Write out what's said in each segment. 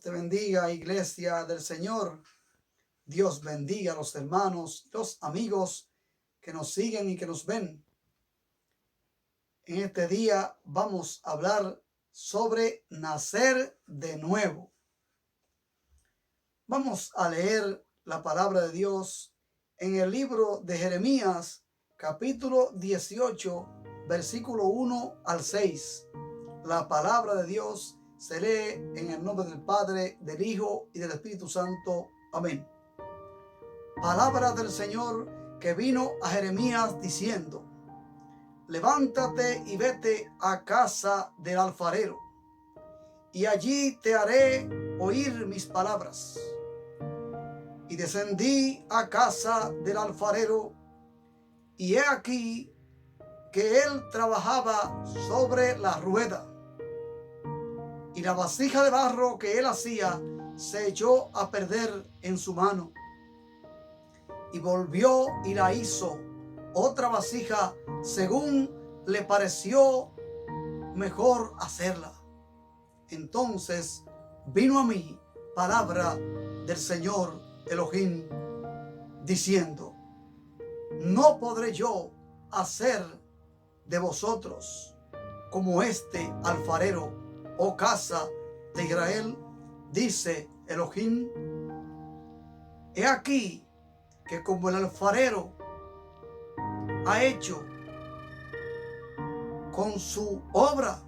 Dios te bendiga, iglesia del Señor. Dios bendiga a los hermanos, los amigos que nos siguen y que nos ven. En este día vamos a hablar sobre nacer de nuevo. Vamos a leer la palabra de Dios en el libro de Jeremías, capítulo 18, versículo 1 al 6. La palabra de Dios se lee en el nombre del Padre, del Hijo y del Espíritu Santo. Amén. Palabra del Señor que vino a Jeremías diciendo: levántate y vete a casa del alfarero, y allí te haré oír mis palabras. Y descendí a casa del alfarero, y he aquí que él trabajaba sobre la rueda, y la vasija de barro que él hacía se echó a perder en su mano. Y volvió y la hizo otra vasija según le pareció mejor hacerla. Entonces vino a mí palabra del Señor Elohim, diciendo: no podré yo hacer de vosotros como este alfarero, oh casa de Israel, dice Elohim. He aquí que como el alfarero ha hecho con su obra,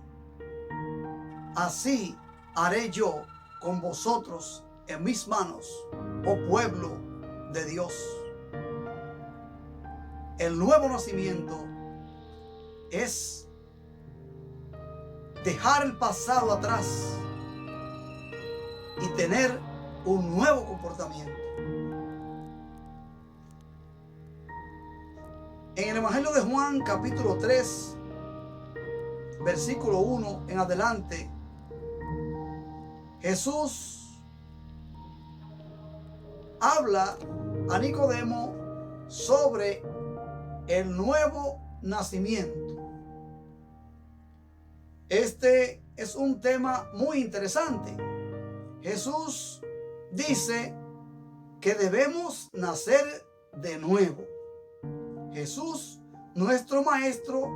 así haré yo con vosotros en mis manos, oh pueblo de Dios. El nuevo nacimiento es dejar el pasado atrás y tener un nuevo comportamiento. En el Evangelio de Juan, capítulo 3, versículo 1 en adelante, Jesús habla a Nicodemo sobre el nuevo nacimiento. Este es un tema muy interesante. Jesús dice que debemos nacer de nuevo. Jesús, nuestro maestro,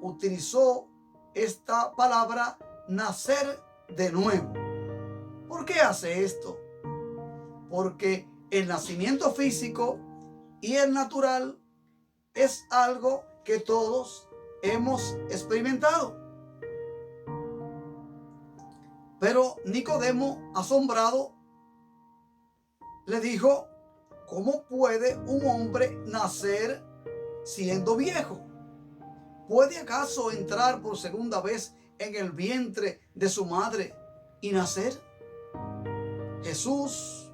utilizó esta palabra nacer de nuevo. ¿Por qué hace esto? Porque el nacimiento físico y el natural es algo que todos hemos experimentado. Pero Nicodemo, asombrado, le dijo: ¿cómo puede un hombre nacer siendo viejo? ¿Puede acaso entrar por segunda vez en el vientre de su madre y nacer? Jesús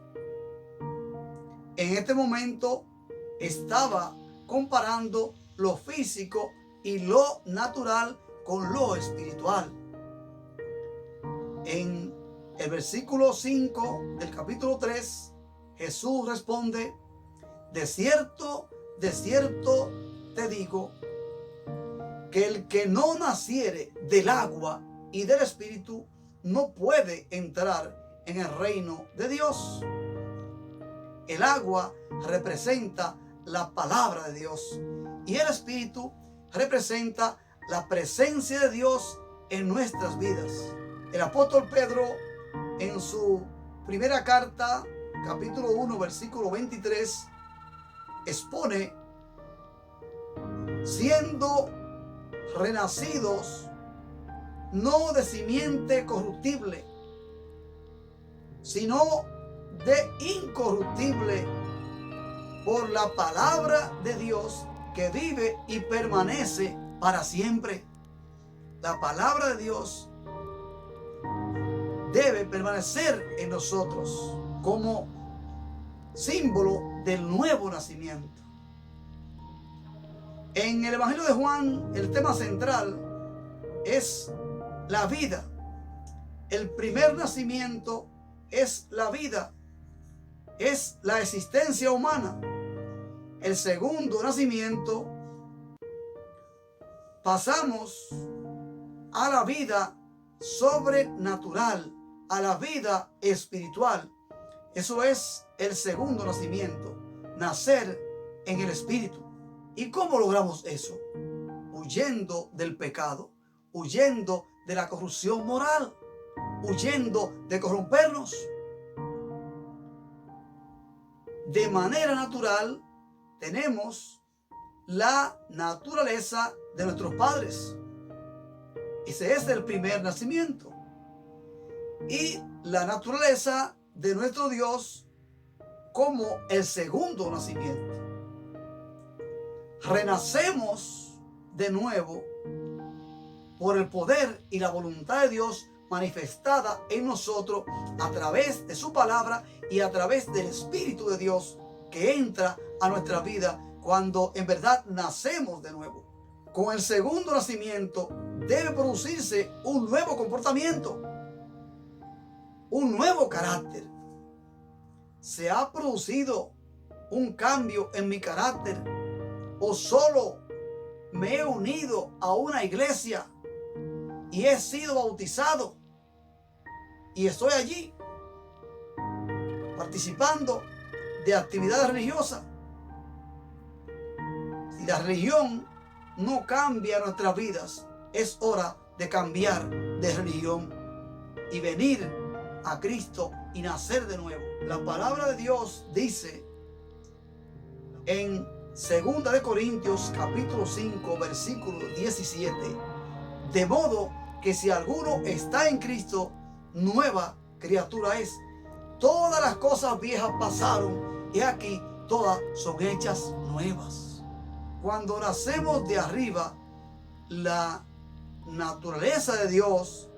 en este momento estaba comparando lo físico y lo natural con lo espiritual. En el versículo 5 del capítulo 3, Jesús responde: de cierto te digo, que el que no naciere del agua y del espíritu no puede entrar en el reino de Dios. El agua representa la palabra de Dios y el espíritu representa la presencia de Dios en nuestras vidas. El apóstol Pedro, en su primera carta, capítulo 1, versículo 23, expone: siendo renacidos no de simiente corruptible, sino de incorruptible, por la palabra de Dios que vive y permanece para siempre. La palabra de Dios debe permanecer en nosotros como símbolo del nuevo nacimiento. En el Evangelio de Juan, el tema central es la vida. El primer nacimiento es la vida, es la existencia humana. El segundo nacimiento, pasamos a la vida sobrenatural, a la vida espiritual. Eso es el segundo nacimiento, nacer en el Espíritu. ¿Y cómo logramos eso? Huyendo del pecado, huyendo de la corrupción moral, huyendo de corrompernos. De manera natural, tenemos la naturaleza de nuestros padres. Ese es el primer nacimiento. Y la naturaleza de nuestro Dios como el segundo nacimiento. Renacemos de nuevo por el poder y la voluntad de Dios manifestada en nosotros a través de su palabra y a través del Espíritu de Dios que entra a nuestra vida cuando en verdad nacemos de nuevo. Con el segundo nacimiento debe producirse un nuevo comportamiento, un nuevo carácter. ¿Se ha producido un cambio en mi carácter o solo me he unido a una iglesia y he sido bautizado y estoy allí participando de actividades religiosas? Si la religión no cambia nuestras vidas, es hora de cambiar de religión y venir a Cristo y nacer de nuevo. La palabra de Dios dice en 2 de Corintios capítulo 5 versículo 17: de modo que si alguno está en Cristo, nueva criatura es. Todas las cosas viejas pasaron y aquí todas son hechas nuevas. Cuando nacemos de arriba, la naturaleza de Dios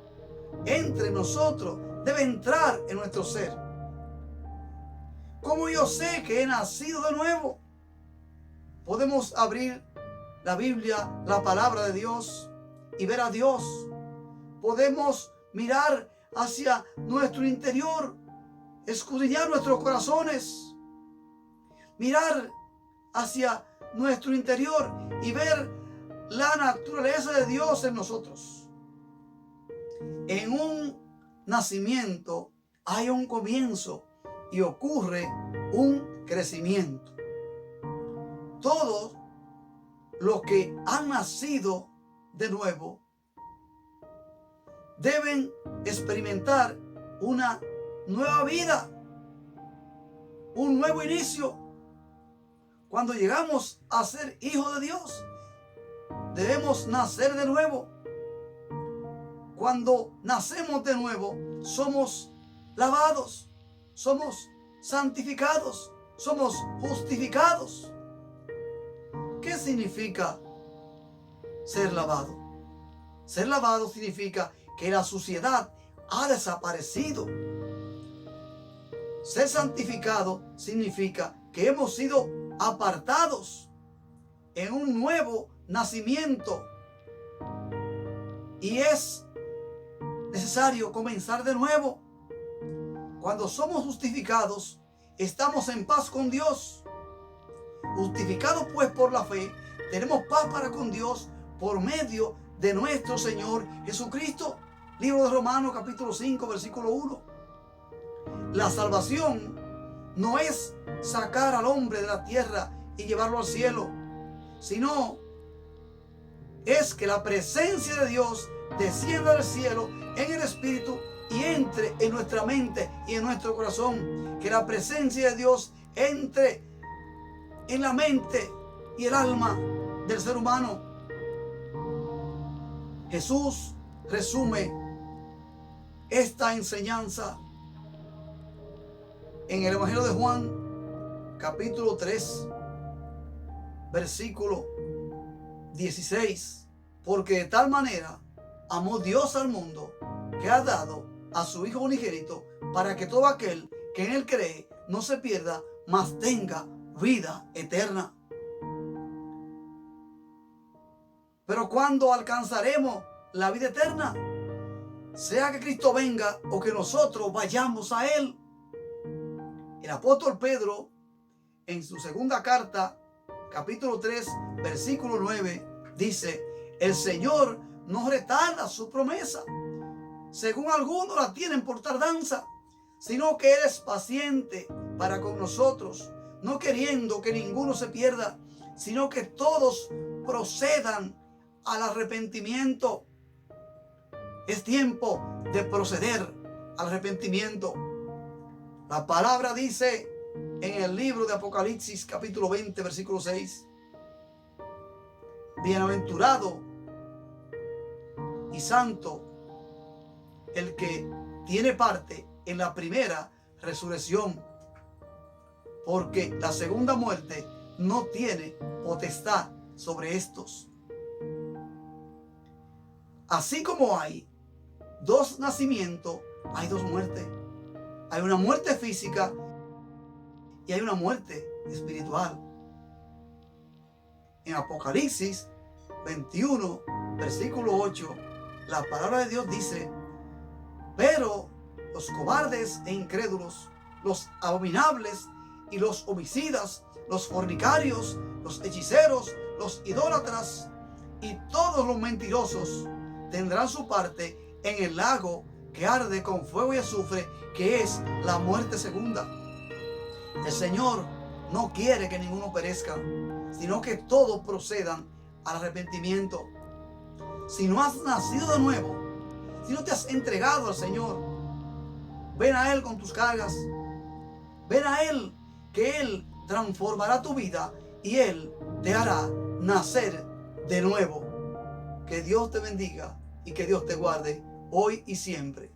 entre nosotros debe entrar en nuestro ser. ¿Cómo yo sé que he nacido de nuevo? Podemos abrir la Biblia, la palabra de Dios, y ver a Dios. Podemos mirar hacia nuestro interior, escudriñar nuestros corazones, mirar hacia nuestro interior y ver la naturaleza de Dios en nosotros. En un nacimiento hay un comienzo y ocurre un crecimiento. Todos los que han nacido de nuevo deben experimentar una nueva vida, un nuevo inicio. Cuando llegamos a ser hijos de Dios, debemos nacer de nuevo. Cuando nacemos de nuevo, somos lavados, somos santificados, somos justificados. ¿Qué significa ser lavado? Ser lavado significa que la suciedad ha desaparecido. Ser santificado significa que hemos sido apartados en un nuevo nacimiento. Y es necesario comenzar de nuevo. Cuando somos justificados, estamos en paz con Dios. Justificados pues por la fe, tenemos paz para con Dios por medio de nuestro Señor Jesucristo. Libro de Romanos capítulo 5 versículo 1. La salvación no es sacar al hombre de la tierra y llevarlo al cielo, sino es que la presencia de Dios descienda del cielo en el Espíritu y entre en nuestra mente y en nuestro corazón. Que la presencia de Dios entre en la mente y el alma del ser humano. Jesús resume esta enseñanza en el Evangelio de Juan, capítulo 3, versículo 16. Porque de tal manera amó Dios al mundo, que ha dado a su Hijo unigénito, para que todo aquel que en él cree no se pierda, mas tenga vida eterna. Pero ¿cuándo alcanzaremos la vida eterna? Sea que Cristo venga o que nosotros vayamos a Él. El apóstol Pedro, en su segunda carta, capítulo 3, versículo 9, dice: el Señor no retarda su promesa, según algunos la tienen por tardanza, sino que Él es paciente para con nosotros, no queriendo que ninguno se pierda, sino que todos procedan al arrepentimiento. Es tiempo de proceder al arrepentimiento. La palabra dice en el libro de Apocalipsis, capítulo 20, versículo 6: bienaventurado y santo el que tiene parte en la primera resurrección, porque la segunda muerte no tiene potestad sobre estos. Así como hay dos nacimientos, hay dos muertes. Hay una muerte física y hay una muerte espiritual. En Apocalipsis 21, versículo 8, la palabra de Dios dice: pero los cobardes e incrédulos, los abominables y los homicidas, los fornicarios, los hechiceros, los idólatras y todos los mentirosos tendrán su parte en el lago que arde con fuego y azufre, que es la muerte segunda. El Señor no quiere que ninguno perezca, sino que todos procedan al arrepentimiento. Si no has nacido de nuevo, si no te has entregado al Señor, ven a Él con tus cargas. Ven a Él, que Él transformará tu vida y Él te hará nacer de nuevo. Que Dios te bendiga y que Dios te guarde hoy y siempre.